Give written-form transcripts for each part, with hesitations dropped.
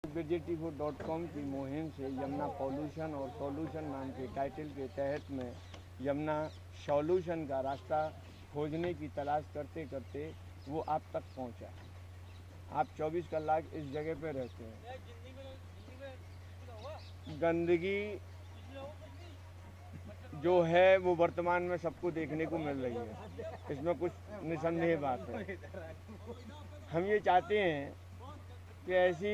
BirjetTV.com की मुहिम से यमुना पॉल्यूशन और सॉल्यूशन नाम के टाइटल के तहत में यमुना सॉल्यूशन का रास्ता खोजने की तलाश करते करते वो आप तक पहुंचा। आप 24 कलाक इस जगह पे रहते हैं। गंदगी जो है वो वर्तमान में सबको देखने को मिल रही है, इसमें कुछ निसंदेह बात है। हम ये चाहते हैं कि ऐसी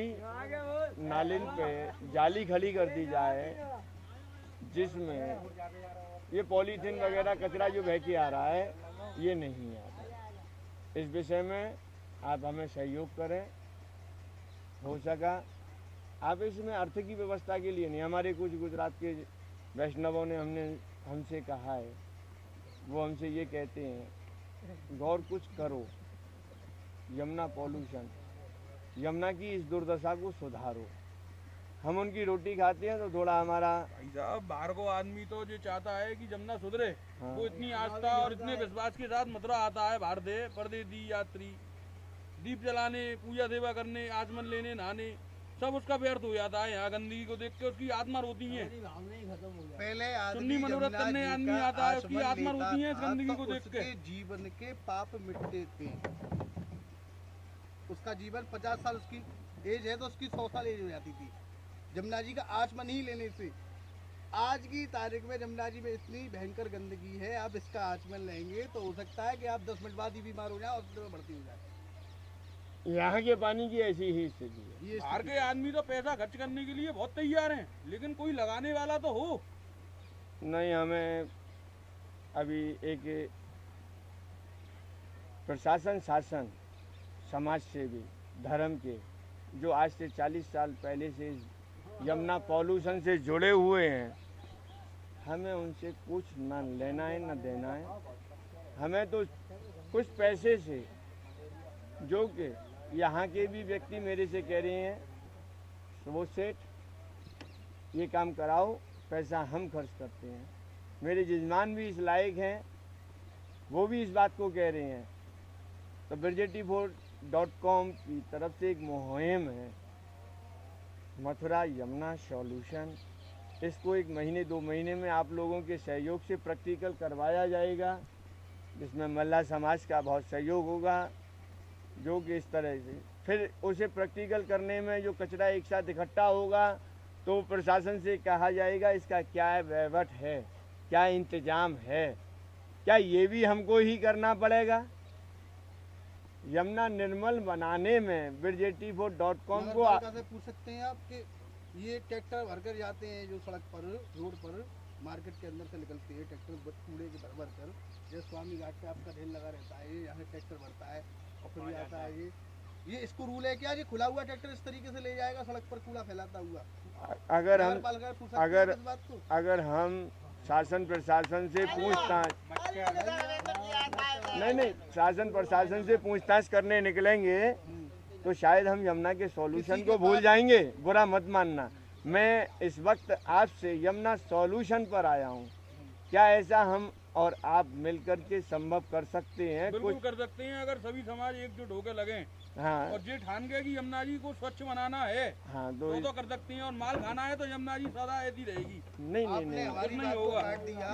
नालिन पे जाली खड़ी कर दी जाए जिसमें ये पॉलीथीन वगैरह कचरा जो बह के आ रहा है ये नहीं आता। इस विषय में आप हमें सहयोग करें, हो सका आप इसमें अर्थ की व्यवस्था के लिए नहीं, हमारे कुछ गुजरात के वैष्णवों ने हमसे कहा है, वो हमसे ये कहते हैं गौर कुछ करो, यमुना पॉल्यूशन, यमुना की इस दुर्दशा को सुधारो। हम उनकी रोटी खाते हैं तो थोड़ा हमारा साहब बाहर को आदमी तो जो चाहता है कि यमुना सुधरे, हाँ। वो इतनी आस्था और इतने विश्वास के साथ मथुरा आता है, बाहर दे परदेसी यात्री दीप जलाने, पूजा सेवा करने, आचमन लेने, नहाने, सब उसका व्यर्थ हो जाता है। यहाँ गंदगी को देख के उसकी आत्मा रोती है। पहले सुन्नी मनोरथ करने आदमी आता है, उसकी आत्मा रोती है इस गंदगी को देख के। जीवन के पाप मिटते थे। उसका जीवन 50 साल उसकी एज है तो उसकी 100 साल एज हो जाती थी यमुना जी का आचमन ही लेने से। आज की तारीख में यमुना जी में इतनी भयंकर गंदगी है, आप इसका आचमन लेंगे तो हो सकता है कि आप 10 मिनट बाद ही बीमार हो जाए, हॉस्पिटल में भर्ती हो जाए। यहाँ के पानी की ऐसी ही स्थिति है। बाहर के आदमी तो पैसा खर्च करने के लिए बहुत तैयार हैं, लेकिन कोई लगाने वाला तो हो नहीं। हमें अभी एक प्रशासन, शासन, समाज सेवी, धर्म के जो आज से 40 साल पहले से यमुना पॉल्यूशन से जुड़े हुए हैं, हमें उनसे कुछ न लेना है न देना है। हमें तो कुछ पैसे से, जो कि यहाँ के भी व्यक्ति मेरे से कह रहे हैं वो सेठ ये काम कराओ, पैसा हम खर्च करते हैं। मेरे जजमान भी इस लायक हैं, वो भी इस बात को कह रहे हैं। तो BirjetTV.com की तरफ से एक मुहिम है मथुरा यमुना सॉल्यूशन। इसको 1 महीने 2 महीने में आप लोगों के सहयोग से प्रैक्टिकल करवाया जाएगा, जिसमें मल्ला समाज का बहुत सहयोग होगा, जो कि इस तरह से फिर उसे प्रैक्टिकल करने में जो कचरा एक साथ इकट्ठा होगा तो प्रशासन से कहा जाएगा इसका क्या वहीवट है, क्या इंतजाम है, क्या ये भी हमको ही करना पड़ेगा। यमुना निर्मल बनाने में BirjetTV.com को पूछ सकते हैं आप कि ये ट्रैक्टर भरकर जाते हैं जो सड़क पर, रोड पर, मार्केट के अंदर से निकलते हैं ट्रैक्टर कूड़े के भर कर, जैसे स्वामी घाट पे आपका ढेर लगा रहता है, यहाँ ट्रैक्टर भरता है और फिर आता है। ये इसको रूल है क्या, ये खुला हुआ ट्रैक्टर इस तरीके से ले जाएगा सड़क पर कूड़ा फैलाता हुआ? अगर हम शासन प्रशासन से पूछताछ नहीं शासन प्रशासन से पूछताछ करने निकलेंगे तो शायद हम यमुना के सॉल्यूशन को भूल जाएंगे। बुरा मत मानना, मैं इस वक्त आपसे यमुना सॉल्यूशन पर आया हूँ। क्या ऐसा हम और आप मिलकर के संभव कर सकते हैं? बिल्कुल कर सकते हैं, अगर सभी समाज एकजुट होकर लगे। हाँ, और जे ठान गए कि यमुना जी को स्वच्छ बनाना है, हाँ, तो कर सकते हैं। और माल खाना है तो यमुना जी सदा ऐसी रहेगी। नहीं होगा।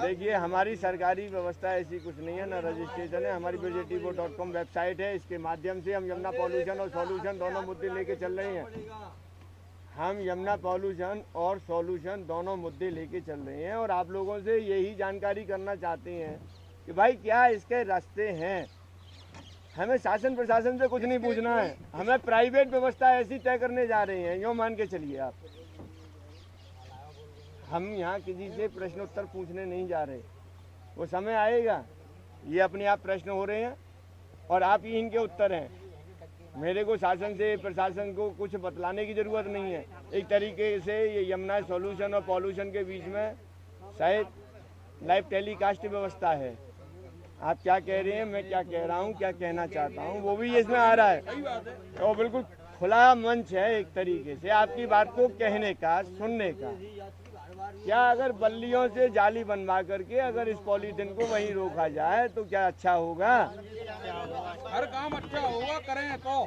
देखिए, हमारी सरकारी व्यवस्था ऐसी कुछ नहीं है, ना रजिस्ट्रेशन है। हमारी BirjetTV.com वेबसाइट है, इसके माध्यम से हम यमुना पॉल्यूशन और सॉल्यूशन दोनों मुद्दे लेके चल रहे हैं। हम यमुना पॉल्यूशन और सॉल्यूशन दोनों मुद्दे लेके चल रहे हैं और आप लोगों से यही जानकारी करना चाहते हैं कि भाई क्या इसके रास्ते हैं। हमें शासन प्रशासन से कुछ नहीं पूछना है, हमें प्राइवेट व्यवस्था ऐसी तय करने जा रहे हैं, यूँ मान के चलिए आप। हम यहाँ किसी से प्रश्नोत्तर पूछने नहीं जा रहे, वो समय आएगा, ये अपने आप प्रश्न हो रहे हैं और आप ही इनके उत्तर हैं। मेरे को शासन से, प्रशासन को कुछ बतलाने की ज़रूरत नहीं है। एक तरीके से ये यमुना सॉल्यूशन और पॉल्यूशन के बीच में शायद लाइव टेलीकास्ट व्यवस्था है। आप क्या कह रहे हैं, मैं क्या कह रहा हूँ, क्या कहना चाहता हूँ, वो भी इसमें आ रहा है। और बिल्कुल खुला मंच है एक तरीके से आपकी बात को कहने का, सुनने का। क्या अगर बल्लियों से जाली बनवा करके अगर इस पॉलीथिन को वहीं रोका जाए तो क्या अच्छा होगा? हर काम अच्छा होगा, करें तो।